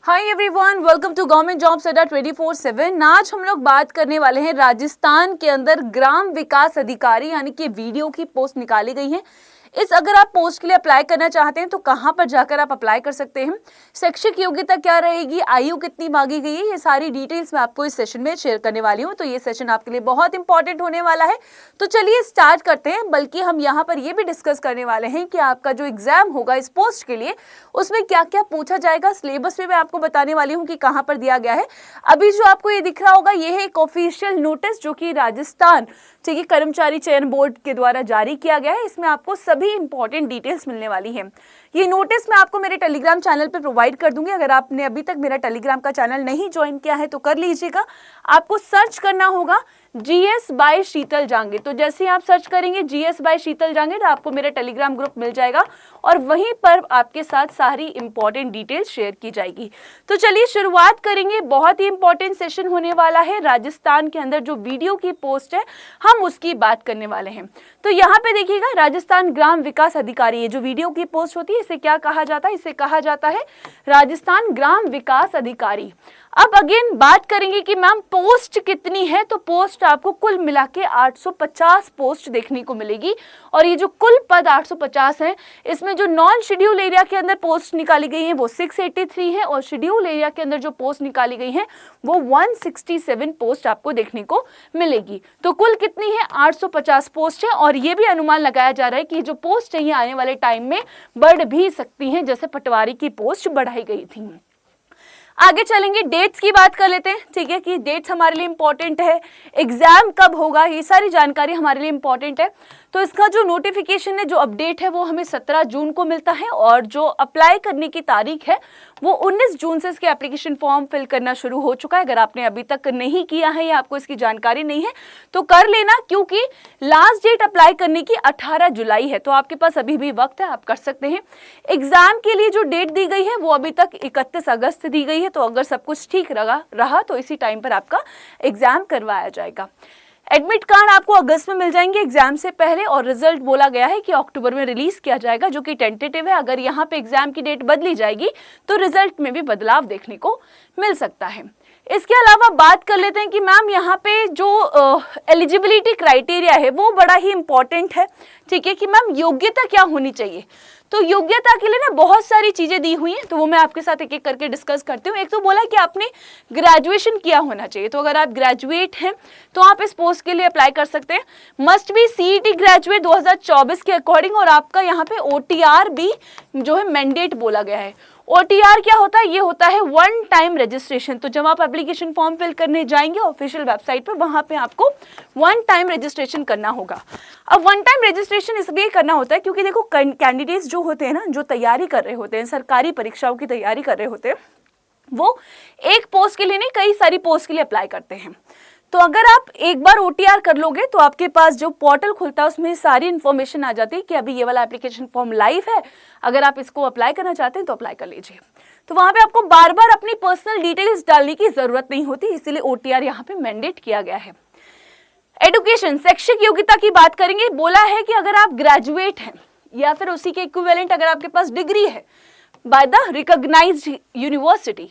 Hi everyone, welcome to government jobs Adda 24/7। आज हम लोग बात करने वाले हैं राजस्थान के अंदर ग्राम विकास अधिकारी यानी कि वीडियो की पोस्ट निकाली गई है। अगर आप पोस्ट के लिए अप्लाई करना चाहते हैं तो कहां पर जाकर आप अप्लाई कर सकते हैं, शैक्षिक योग्यता क्या रहेगी, आयु कितनी मांगी गई है, ये सारी डिटेल्स मैं आपको इस सेशन में शेयर करने वाली हूं। तो ये सेशन आपके लिए बहुत इंपॉर्टेंट होने वाला है। तो चलिए स्टार्ट करते हैं। बल्कि हम यहाँ पर ये भी डिस्कस करने वाले हैं कि आपका जो एग्जाम होगा इस पोस्ट के लिए उसमें क्या क्या पूछा जाएगा। सिलेबस में मैं आपको बताने वाली हूँ कि कहाँ पर दिया गया है। अभी जो आपको ये दिख रहा होगा ये है एक ऑफिशियल नोटिस जो कि राजस्थान कर्मचारी चयन बोर्ड के द्वारा जारी किया गया है। इसमें आपको सभी इंपॉर्टेंट डिटेल्स मिलने वाली है। ये नोटिस मैं आपको मेरे टेलीग्राम चैनल पे प्रोवाइड कर दूंगी। अगर आपने अभी तक मेरा टेलीग्राम का चैनल नहीं ज्वाइन किया है तो कर लीजिएगा। आपको सर्च करना होगा जीएस बाय शीतल जांगे। तो जैसे ही आप सर्च करेंगे जीएस बाय शीतल जांगे तो आपको मेरा टेलीग्राम ग्रुप मिल जाएगा और वहीं पर आपके साथ सारी इंपॉर्टेंट डिटेल्स शेयर की जाएगी। तो चलिए शुरुआत करेंगे। बहुत ही इंपॉर्टेंट सेशन होने वाला है। राजस्थान के अंदर जो वीडियो की पोस्ट है हम उसकी बात करने वाले हैं। तो यहाँ पे देखिएगा, राजस्थान ग्राम विकास अधिकारी, ये जो वीडियो की पोस्ट होती है इसे क्या कहा जाता है? इसे कहा जाता है राजस्थान ग्राम विकास अधिकारी। अब अगेन बात करेंगे कि मैम पोस्ट कितनी है। तो पोस्ट आपको कुल मिला के 850 पोस्ट देखने को मिलेगी। और ये जो कुल पद 850 हैं, इसमें जो नॉन शेड्यूल एरिया के अंदर पोस्ट निकाली गई है वो 683 है और शेड्यूल एरिया के अंदर जो पोस्ट निकाली गई है वो 167 पोस्ट आपको देखने को मिलेगी। तो कुल कितनी है? 850 पोस्ट है। और ये भी अनुमान लगाया जा रहा है कि जो पोस्ट है ये आने वाले टाइम में बढ़ भी सकती हैं, जैसे पटवारी की पोस्ट बढ़ाई गई थी। आगे चलेंगे, डेट्स की बात कर लेते हैं। ठीक है कि डेट्स हमारे लिए इंपॉर्टेंट है, एग्जाम कब होगा ये सारी जानकारी हमारे लिए इंपॉर्टेंट है। तो इसका जो नोटिफिकेशन है, जो अपडेट है वो हमें 17 जून को मिलता है और जो अप्लाई करने की तारीख है वो 19 जून से इसके एप्लीकेशन फॉर्म फिल करना शुरू हो चुका है। अगर आपने अभी तक नहीं किया है या आपको इसकी जानकारी नहीं है तो कर लेना, क्योंकि लास्ट डेट अप्लाई करने की 18 जुलाई है। तो आपके पास अभी भी वक्त है, आप कर सकते हैं। एग्जाम के लिए जो डेट दी गई है वो अभी तक 31 अगस्त दी गई है। तो अगर सब कुछ ठीक रहा तो इसी टाइम पर आपका एग्जाम करवाया जाएगा। एडमिट कार्ड आपको अगस्त में मिल जाएंगे एग्जाम से पहले, और रिजल्ट बोला गया है कि अक्टूबर में रिलीज किया जाएगा, जो कि टेंटेटिव है। अगर यहाँ पे एग्जाम की डेट बदली जाएगी तो रिजल्ट में भी बदलाव देखने को मिल सकता है। इसके अलावा बात कर लेते हैं कि मैम यहाँ पे जो एलिजिबिलिटी क्राइटेरिया है वो बड़ा ही इंपॉर्टेंट है। ठीक है कि मैम योग्यता क्या होनी चाहिए। तो योग्यता के लिए ना बहुत सारी चीजें दी हुई हैं, तो वो मैं आपके साथ एक एक करके डिस्कस करती हूँ। एक तो बोला कि आपने ग्रेजुएशन किया होना चाहिए। तो अगर आप ग्रेजुएट हैं तो आप इस पोस्ट के लिए अप्लाई कर सकते हैं। मस्ट बी सीईटी ग्रेजुएट 2024 के अकॉर्डिंग, और आपका यहाँ पे ओटीआर भी जो है मैंडेट बोला गया है। ओटीआर क्या होता है? ये होता है वन टाइम रजिस्ट्रेशन। तो जब आप एप्लीकेशन फॉर्म फिल करने जाएंगे ऑफिशियल वेबसाइट पर, वहां पे आपको वन टाइम रजिस्ट्रेशन करना होगा। अब वन टाइम रजिस्ट्रेशन इसलिए करना होता है क्योंकि देखो कैंडिडेट्स जो होते हैं ना, जो तैयारी कर रहे होते हैं, सरकारी परीक्षाओं की तैयारी कर रहे होते हैं, वो एक पोस्ट के लिए नहीं कई सारी पोस्ट के लिए अप्लाई करते हैं। तो अगर आप एक बार ओटीआर कर लोगे तो आपके पास जो पोर्टल खुलता है उसमें सारी इन्फॉर्मेशन आ जाती है कि अभी ये वाला एप्लीकेशन फॉर्म लाइव है, अगर आप इसको अप्लाई करना चाहते हैं तो अप्लाई कर लीजिए। तो वहां पे आपको बार बार अपनी पर्सनल डिटेल्स डालने की जरूरत नहीं होती, इसीलिए ओटीआर यहाँ पे मैंडेट किया गया है। एडुकेशन, शैक्षिक योग्यता की बात करेंगे। बोला है कि अगर आप ग्रेजुएट हैं या फिर उसी के इक्विवेलेंट अगर आपके पास डिग्री है बाय द रिकॉग्नाइज्ड यूनिवर्सिटी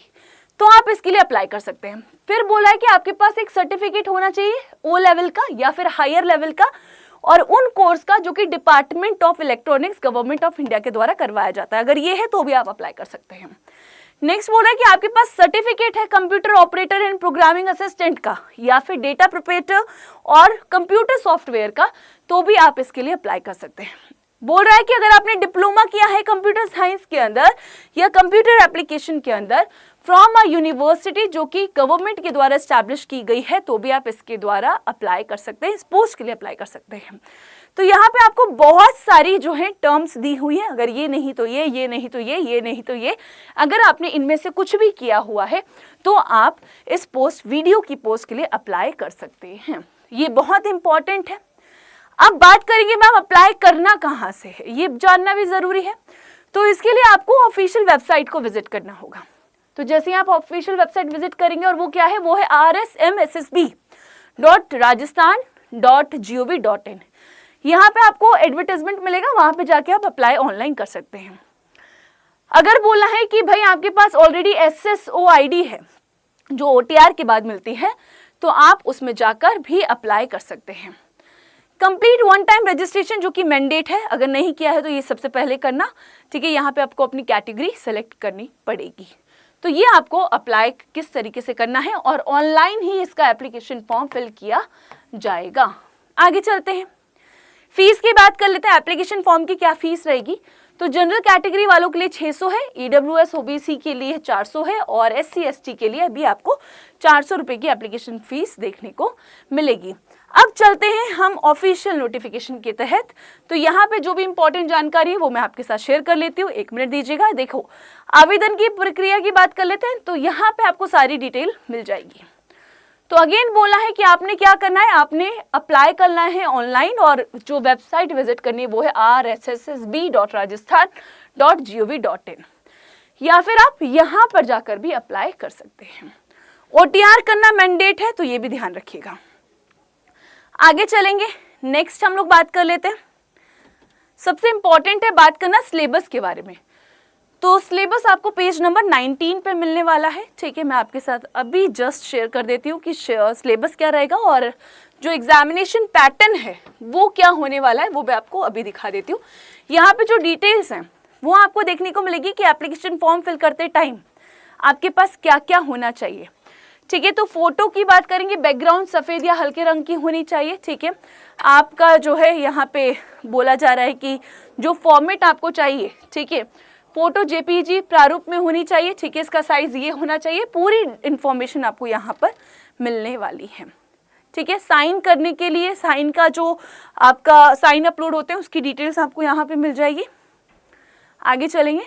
तो आप इसके लिए अप्लाई कर सकते हैं। फिर बोला है कि आपके पास एक सर्टिफिकेट होना चाहिए ओ लेवल का या फिर हायर लेवल का, और उन कोर्स का जो कि department of electronics government of India के द्वारा करवाया जाता है। अगर ये है तो भी आप अप्लाई कर सकते हैं। नेक्स्ट बोला है कि आपके पास सर्टिफिकेट है computer operator and programming assistant का या फिर डेटा प्रिपरेटर और कंप्यूटर सॉफ्टवेयर का, तो भी आप इसके लिए अप्लाई कर सकते हैं। बोल रहा है कि अगर आपने डिप्लोमा किया है कंप्यूटर साइंस के अंदर या कंप्यूटर एप्लीकेशन के अंदर फ्रॉम अ यूनिवर्सिटी जो कि गवर्नमेंट के द्वारा एस्टैब्लिश की गई है, तो भी आप इसके द्वारा अप्लाई कर सकते हैं, इस पोस्ट के लिए अप्लाई कर सकते हैं। तो यहाँ पे आपको बहुत सारी जो है टर्म्स दी हुई है। अगर ये नहीं तो ये नहीं तो ये नहीं तो ये, अगर आपने इनमें से कुछ भी किया हुआ है तो आप इस पोस्ट वीडियो की पोस्ट के लिए अप्लाई कर सकते हैं। ये बहुत इंपॉर्टेंट है। अब बात करेंगे मैम अप्लाई करना कहाँ से है, ये जानना भी जरूरी है। तो इसके लिए आपको ऑफिशियल वेबसाइट को विजिट करना होगा। तो जैसे ही आप ऑफिशियल वेबसाइट विजिट करेंगे, और वो क्या है, वो है rsmssb.rajasthan.gov.in। यहाँ पे आपको एडवर्टाइजमेंट मिलेगा, वहां पे जाके आप अप्लाई ऑनलाइन कर सकते हैं। अगर बोला है कि भाई आपके पास ऑलरेडी SSO ID है जो OTR के बाद मिलती है, तो आप उसमें जाकर भी अप्लाई कर सकते हैं। कंप्लीट वन टाइम रजिस्ट्रेशन जो कि मैंडेट है, अगर नहीं किया है तो ये सबसे पहले करना, ठीक है। यहाँ पे आपको अपनी कैटेगरी सेलेक्ट करनी पड़ेगी। तो ये आपको अप्लाई किस तरीके से करना है और ऑनलाइन ही इसका एप्लीकेशन फॉर्म फिल किया जाएगा। आगे चलते हैं, फीस की बात कर लेते हैं। एप्लीकेशन फॉर्म की क्या फीस रहेगी, तो जनरल कैटेगरी वालों के लिए 600 है, EWS OBC के लिए 400 है और SC ST के लिए अभी आपको 400 रुपये की एप्लीकेशन फीस देखने को मिलेगी। अब चलते हैं हम ऑफिशियल नोटिफिकेशन के तहत। तो यहाँ पे जो भी इंपॉर्टेंट जानकारी है वो मैं आपके साथ शेयर कर लेती हूँ, 1 मिनट दीजिएगा। देखो, आवेदन की प्रक्रिया की बात कर लेते हैं, तो यहाँ पे आपको सारी डिटेल मिल जाएगी। तो अगेन बोला है कि आपने क्या करना है, आपने अप्लाई करना है ऑनलाइन और जो वेबसाइट विजिट करनी है वो है rssb.rajasthan.gov.in, या फिर आप यहाँ पर जाकर भी अप्लाई कर सकते हैं। OTR करना मैंडेट है, तो ये भी ध्यान रखिएगा। आगे चलेंगे, नेक्स्ट हम लोग बात कर लेते हैं। सबसे इंपॉर्टेंट है बात करना सिलेबस के बारे में। तो सिलेबस आपको पेज नंबर 19 पे मिलने वाला है, ठीक है। मैं आपके साथ अभी जस्ट शेयर कर देती हूँ कि सिलेबस क्या रहेगा और जो एग्जामिनेशन पैटर्न है वो क्या होने वाला है, वो मैं आपको अभी दिखा देती हूँ। यहाँ पे जो डिटेल्स हैं वो आपको देखने को मिलेगी कि एप्लीकेशन फॉर्म फिल करते टाइम आपके पास क्या क्या होना चाहिए, ठीक है। तो फोटो की बात करेंगे, बैकग्राउंड सफ़ेद या हल्के रंग की होनी चाहिए, ठीक है। आपका जो है यहाँ पे बोला जा रहा है कि जो फॉर्मेट आपको चाहिए, ठीक है, फोटो JPG प्रारूप में होनी चाहिए, ठीक है। इसका साइज ये होना चाहिए, पूरी इंफॉर्मेशन आपको यहाँ पर मिलने वाली है, ठीक है। साइन करने के लिए साइन का जो आपका साइन अपलोड होते हैं उसकी डिटेल्स आपको यहाँ पे मिल जाएगी। आगे चलेंगे,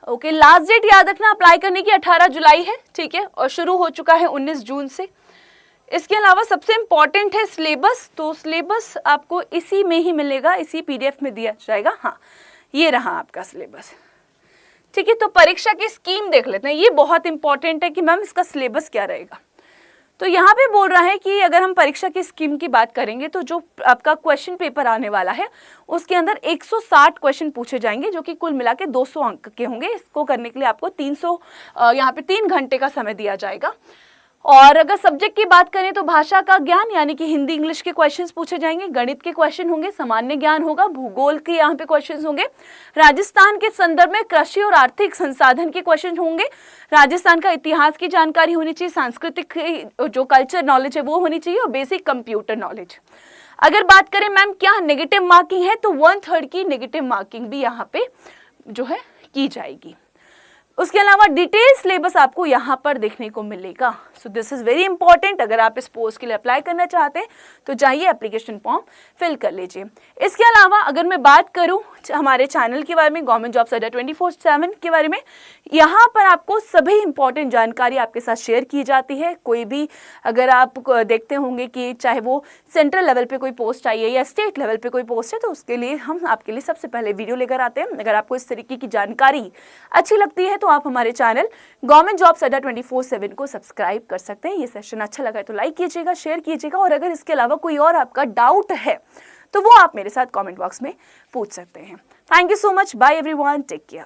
ओके। लास्ट डेट याद रखना अप्लाई करने की 18 जुलाई है, ठीक है, और शुरू हो चुका है 19 जून से। इसके अलावा सबसे इम्पॉर्टेंट है सिलेबस। तो सिलेबस आपको इसी में ही मिलेगा, इसी PDF में दिया जाएगा। हाँ, ये रहा आपका सिलेबस, ठीक है। तो परीक्षा की स्कीम देख लेते हैं, ये बहुत इंपॉर्टेंट है कि मैम इसका सिलेबस क्या रहेगा। तो यहाँ पे बोल रहा है कि अगर हम परीक्षा की स्कीम की बात करेंगे तो जो आपका क्वेश्चन पेपर आने वाला है उसके अंदर 160 क्वेश्चन पूछे जाएंगे, जो कि कुल मिला के 200 अंक के होंगे। इसको करने के लिए आपको 3 घंटे का समय दिया जाएगा। और अगर सब्जेक्ट की बात करें तो भाषा का ज्ञान यानी कि हिंदी इंग्लिश के क्वेश्चंस पूछे जाएंगे, गणित के क्वेश्चन होंगे, सामान्य ज्ञान होगा, भूगोल के यहाँ पे क्वेश्चंस होंगे, राजस्थान के संदर्भ में कृषि और आर्थिक संसाधन के क्वेश्चन होंगे, राजस्थान का इतिहास की जानकारी होनी चाहिए, सांस्कृतिक जो कल्चर नॉलेज है वो होनी चाहिए और बेसिक कंप्यूटर नॉलेज। अगर बात करें मैम क्या नेगेटिव मार्किंग है, तो 1/3 की नेगेटिव मार्किंग भी यहाँ पे जो है की जाएगी। उसके अलावा डिटेल सिलेबस आपको यहाँ पर देखने को मिलेगा। So this is very important. अगर आप इस पोस्ट के लिए अप्लाई करना चाहते हैं तो जाइए एप्लीकेशन फॉर्म फिल कर लीजिए। इसके अलावा अगर मैं बात करूँ हमारे चैनल के बारे में, गवर्नमेंट जॉब्स अड्डा 24/7 के बारे में, यहाँ पर आपको सभी इंपॉर्टेंट जानकारी आपके साथ शेयर की जाती है। कोई भी अगर आप देखते होंगे कि चाहे वो सेंट्रल लेवल पे कोई पोस्ट आई है या स्टेट लेवल पे कोई पोस्ट है, तो उसके लिए हम आपके लिए सबसे पहले वीडियो लेकर आते हैं। अगर आपको इस तरीके की जानकारी अच्छी लगती है तो आप हमारे चैनल गवर्नमेंट जॉब्स अड्डा 24/7 को सब्सक्राइब कर सकते हैं। ये सेशन अच्छा लगा है तो लाइक कीजिएगा, शेयर कीजिएगा, और अगर इसके अलावा कोई और आपका डाउट है तो वो आप मेरे साथ कमेंट बॉक्स में पूछ सकते हैं। Thank you so much, bye everyone, take care.